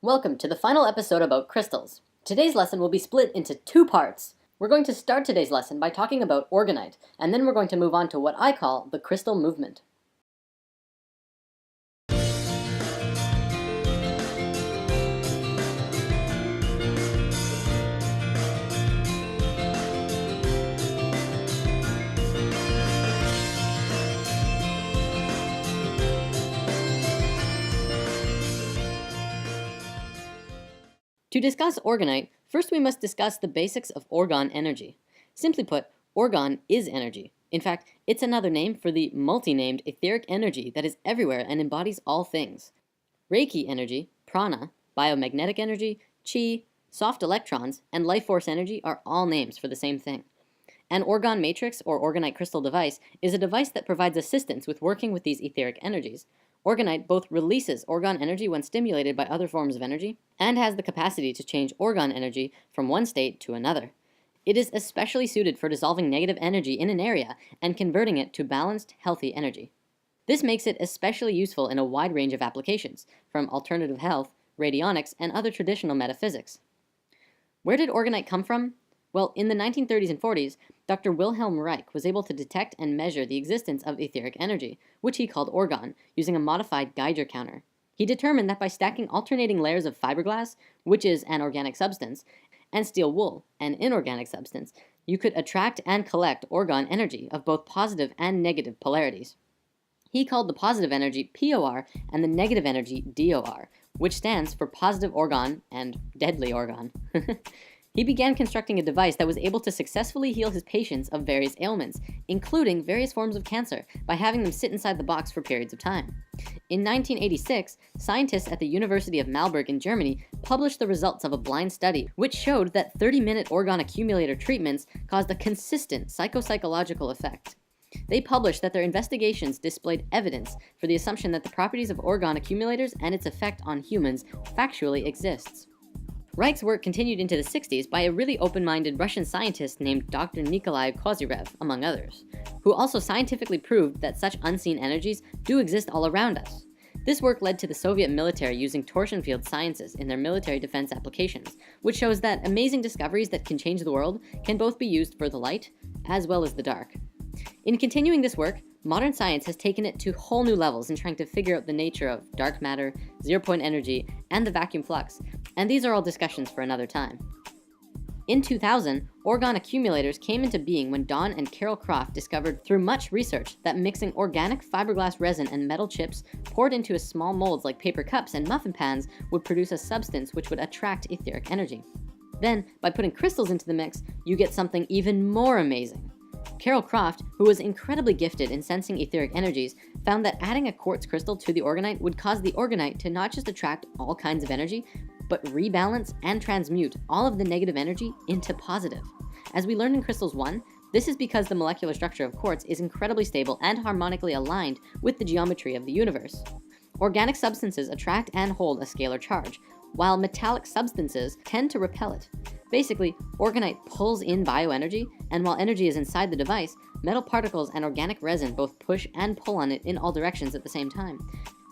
Welcome to the final episode about crystals. Today's lesson will be split into two parts. We're going to start today's lesson by talking about orgonite, and then we're going to move on to what I call the crystal movement. To discuss orgonite, first we must discuss the basics of orgone energy. Simply put, orgone is energy. In fact, it's another name for the multi-named etheric energy that is everywhere and embodies all things. Reiki energy, prana, biomagnetic energy, chi, soft electrons, and life force energy are all names for the same thing. An orgone matrix or orgonite crystal device is a device that provides assistance with working with these etheric energies. Orgonite both releases orgone energy when stimulated by other forms of energy, and has the capacity to change orgone energy from one state to another. It is especially suited for dissolving negative energy in an area and converting it to balanced, healthy energy. This makes it especially useful in a wide range of applications, from alternative health, radionics, and other traditional metaphysics. Where did orgonite come from? Well, in the 1930s and 40s, Dr. Wilhelm Reich was able to detect and measure the existence of etheric energy, which he called orgone, using a modified Geiger counter. He determined that by stacking alternating layers of fiberglass, which is an organic substance, and steel wool, an inorganic substance, you could attract and collect orgone energy of both positive and negative polarities. He called the positive energy POR and the negative energy DOR, which stands for positive orgone and deadly orgone. He began constructing a device that was able to successfully heal his patients of various ailments, including various forms of cancer, by having them sit inside the box for periods of time. In 1986, scientists at the University of Marburg in Germany published the results of a blind study, which showed that 30-minute orgone accumulator treatments caused a consistent psychological effect. They published that their investigations displayed evidence for the assumption that the properties of orgone accumulators and its effect on humans factually exists. Reich's work continued into the 60s by a really open-minded Russian scientist named Dr. Nikolai Kozyrev, among others, who also scientifically proved that such unseen energies do exist all around us. This work led to the Soviet military using torsion field sciences in their military defense applications, which shows that amazing discoveries that can change the world can both be used for the light as well as the dark. In continuing this work, modern science has taken it to whole new levels in trying to figure out the nature of dark matter, zero-point energy, and the vacuum flux, and these are all discussions for another time. In 2000, orgone accumulators came into being when Don and Carol Croft discovered through much research that mixing organic fiberglass resin and metal chips poured into small molds like paper cups and muffin pans would produce a substance which would attract etheric energy. Then, by putting crystals into the mix, you get something even more amazing. Carol Croft, who was incredibly gifted in sensing etheric energies, found that adding a quartz crystal to the orgonite would cause the orgonite to not just attract all kinds of energy, but rebalance and transmute all of the negative energy into positive. As we learned in Crystals 1, this is because the molecular structure of quartz is incredibly stable and harmonically aligned with the geometry of the universe. Organic substances attract and hold a scalar charge, while metallic substances tend to repel it. Basically, orgonite pulls in bioenergy, and while energy is inside the device, metal particles and organic resin both push and pull on it in all directions at the same time.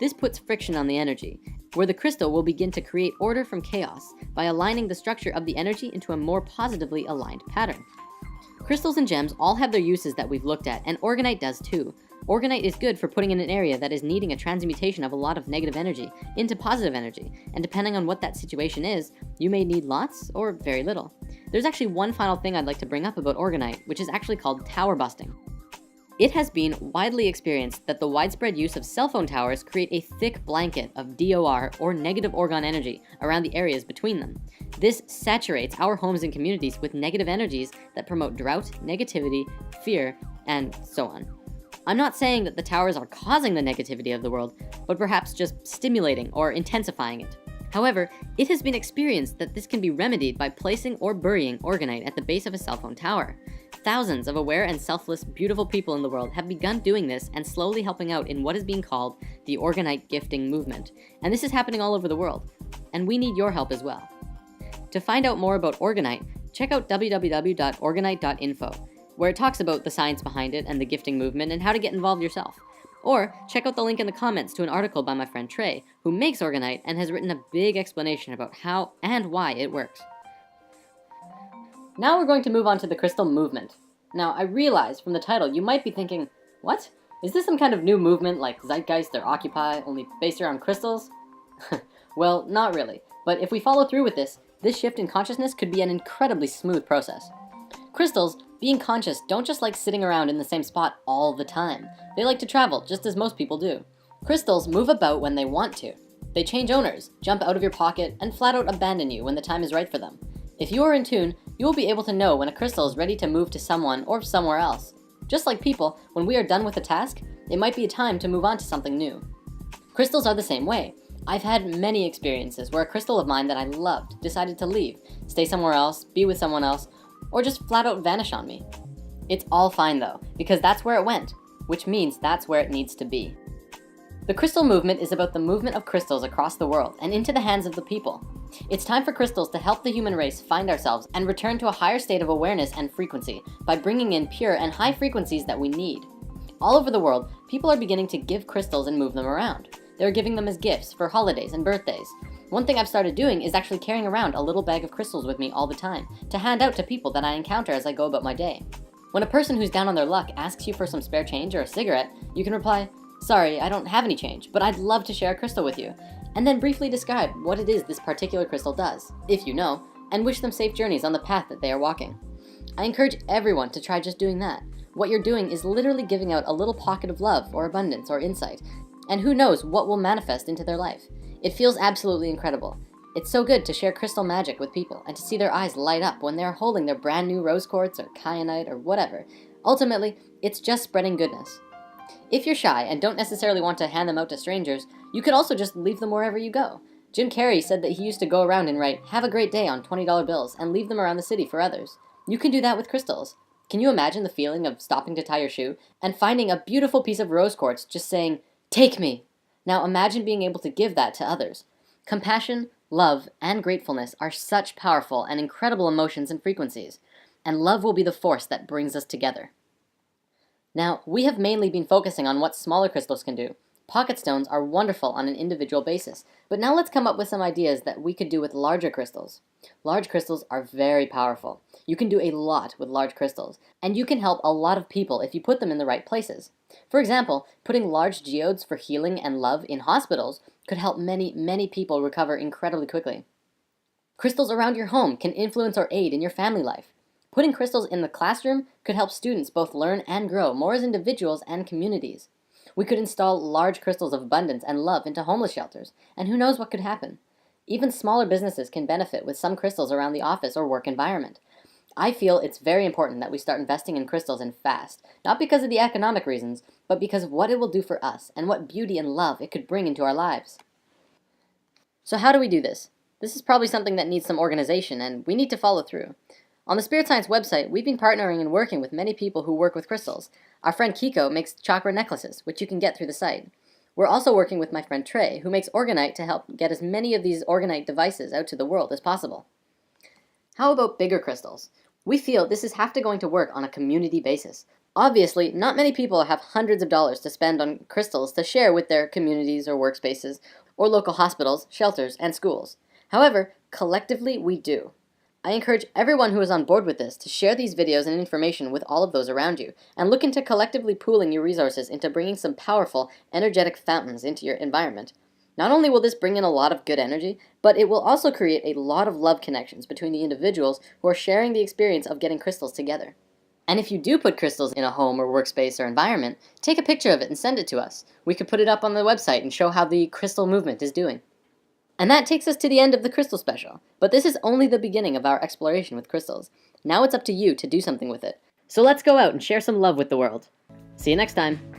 This puts friction on the energy, where the crystal will begin to create order from chaos by aligning the structure of the energy into a more positively aligned pattern. Crystals and gems all have their uses that we've looked at, and orgonite does too. Orgonite is good for putting in an area that is needing a transmutation of a lot of negative energy into positive energy, and depending on what that situation is, you may need lots or very little. There's actually one final thing I'd like to bring up about orgonite, which is actually called tower busting. It has been widely experienced that the widespread use of cell phone towers create a thick blanket of DOR, or negative orgone energy, around the areas between them. This saturates our homes and communities with negative energies that promote drought, negativity, fear, and so on. I'm not saying that the towers are causing the negativity of the world, but perhaps just stimulating or intensifying it. However, it has been experienced that this can be remedied by placing or burying orgonite at the base of a cell phone tower. Thousands of aware and selfless, beautiful people in the world have begun doing this and slowly helping out in what is being called the orgonite gifting movement. And this is happening all over the world. And we need your help as well. To find out more about orgonite, check out www.orgonite.info, where it talks about the science behind it and the gifting movement and how to get involved yourself. Or check out the link in the comments to an article by my friend Trey, who makes Orgonite and has written a big explanation about how and why it works. Now we're going to move on to the crystal movement. Now, I realize from the title you might be thinking, what? Is this some kind of new movement like Zeitgeist or Occupy, only based around crystals? Well, not really, but if we follow through with this shift in consciousness could be an incredibly smooth process. Crystals, being conscious, don't just like sitting around in the same spot all the time. They like to travel, just as most people do. Crystals move about when they want to. They change owners, jump out of your pocket, and flat out abandon you when the time is right for them. If you are in tune, you will be able to know when a crystal is ready to move to someone or somewhere else. Just like people, when we are done with a task, it might be a time to move on to something new. Crystals are the same way. I've had many experiences where a crystal of mine that I loved decided to leave, stay somewhere else, be with someone else, or just flat out vanish on me. It's all fine though, because that's where it went, which means that's where it needs to be. The crystal movement is about the movement of crystals across the world and into the hands of the people. It's time for crystals to help the human race find ourselves and return to a higher state of awareness and frequency by bringing in pure and high frequencies that we need. All over the world, people are beginning to give crystals and move them around. They're giving them as gifts for holidays and birthdays. One thing I've started doing is actually carrying around a little bag of crystals with me all the time to hand out to people that I encounter as I go about my day. When a person who's down on their luck asks you for some spare change or a cigarette, you can reply, "Sorry, I don't have any change, but I'd love to share a crystal with you," and then briefly describe what it is this particular crystal does, if you know, and wish them safe journeys on the path that they are walking. I encourage everyone to try just doing that. What you're doing is literally giving out a little pocket of love or abundance or insight, and who knows what will manifest into their life. It feels absolutely incredible. It's so good to share crystal magic with people and to see their eyes light up when they are holding their brand new rose quartz or kyanite or whatever. Ultimately, it's just spreading goodness. If you're shy and don't necessarily want to hand them out to strangers, you could also just leave them wherever you go. Jim Carrey said that he used to go around and write, "Have a great day" on $20 bills and leave them around the city for others. You can do that with crystals. Can you imagine the feeling of stopping to tie your shoe and finding a beautiful piece of rose quartz just saying, "Take me"? Now imagine being able to give that to others. Compassion, love, and gratefulness are such powerful and incredible emotions and frequencies, and love will be the force that brings us together. Now, we have mainly been focusing on what smaller crystals can do. Pocket stones are wonderful on an individual basis, but now let's come up with some ideas that we could do with larger crystals. Large crystals are very powerful. You can do a lot with large crystals, and you can help a lot of people if you put them in the right places. For example, putting large geodes for healing and love in hospitals could help many, many people recover incredibly quickly. Crystals around your home can influence or aid in your family life. Putting crystals in the classroom could help students both learn and grow more as individuals and communities. We could install large crystals of abundance and love into homeless shelters, and who knows what could happen. Even smaller businesses can benefit with some crystals around the office or work environment. I feel it's very important that we start investing in crystals and fast, not because of the economic reasons, but because of what it will do for us and what beauty and love it could bring into our lives. So how do we do this? This is probably something that needs some organization, and we need to follow through. On the Spirit Science website, we've been partnering and working with many people who work with crystals. Our friend Kiko makes chakra necklaces, which you can get through the site. We're also working with my friend Trey, who makes Orgonite to help get as many of these Orgonite devices out to the world as possible. How about bigger crystals? We feel this is have to going to work on a community basis. Obviously, not many people have hundreds of dollars to spend on crystals to share with their communities or workspaces, or local hospitals, shelters, and schools. However, collectively we do. I encourage everyone who is on board with this to share these videos and information with all of those around you, and look into collectively pooling your resources into bringing some powerful, energetic fountains into your environment. Not only will this bring in a lot of good energy, but it will also create a lot of love connections between the individuals who are sharing the experience of getting crystals together. And if you do put crystals in a home or workspace or environment, take a picture of it and send it to us. We could put it up on the website and show how the crystal movement is doing. And that takes us to the end of the crystal special, but this is only the beginning of our exploration with crystals. Now it's up to you to do something with it. So let's go out and share some love with the world. See you next time.